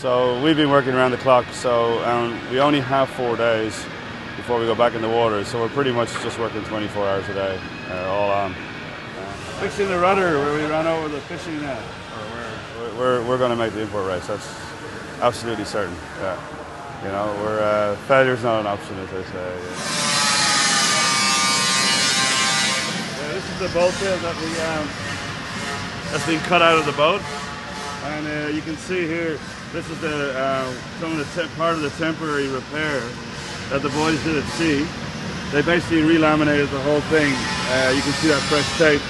So we've been working around the clock, so we only have 4 days before we go back in the water, so we're pretty much just working 24 hours a day, all on. Fixing the rudder where we ran over the fishing net. We're going to make the import race, that's absolutely certain. Yeah. You know, failure's not an option, as they say. Yeah, this is the bolt bit that's been cut out of the boat, and you can see here. This is part of the temporary repair that the boys did at sea. They basically relaminated the whole thing. You can see that fresh tape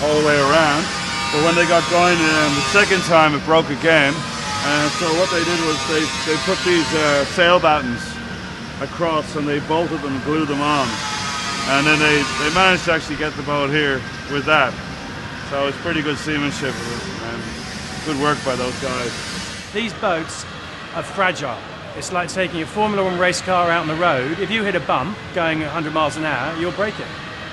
all the way around. But when they got going the second time, it broke again. So what they did was they put these sail battens across and they bolted them and glued them on. And then they managed to actually get the boat here with that. So it's pretty good seamanship and good work by those guys. These boats are fragile. It's like taking a Formula One race car out on the road. If you hit a bump going 100 miles an hour, you'll break it.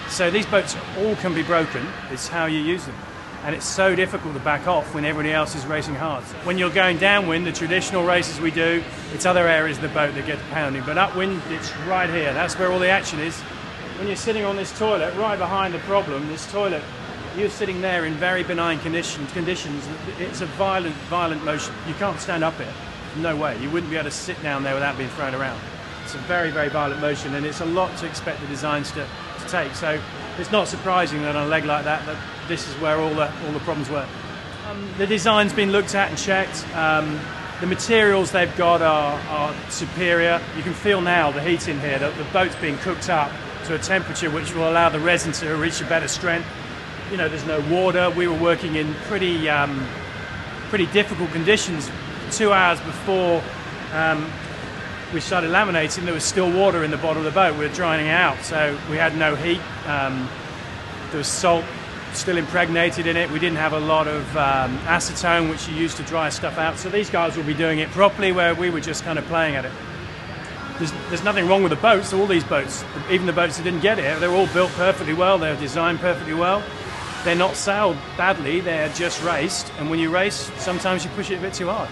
So these boats all can be broken. It's how you use them. And it's so difficult to back off when everybody else is racing hard. When you're going downwind, the traditional races we do, it's other areas of the boat that get the pounding. But upwind, it's right here. That's where all the action is. When you're sitting on this toilet, right behind the problem, this toilet, you're sitting there in very benign conditions. It's a violent motion. You can't stand up here. No way. You wouldn't be able to sit down there without being thrown around. It's a very, very violent motion, and it's a lot to expect the designs to take. So it's not surprising that on a leg like that this is where all the problems were. The design's been looked at and checked. The materials they've got are superior. You can feel now the heat in here. The boat's being cooked up to a temperature which will allow the resin to reach a better strength. You know, there's no water. We were working in pretty difficult conditions. 2 hours before we started laminating, there was still water in the bottom of the boat. We were drying it out, so we had no heat. There was salt still impregnated in it. We didn't have a lot of acetone, which you use to dry stuff out. So these guys will be doing it properly, where we were just kind of playing at it. There's nothing wrong with the boats. All these boats, even the boats that didn't get here, they're all built perfectly well. They're designed perfectly well. They're not sailed badly. They're just raced. And when you race, sometimes you push it a bit too hard.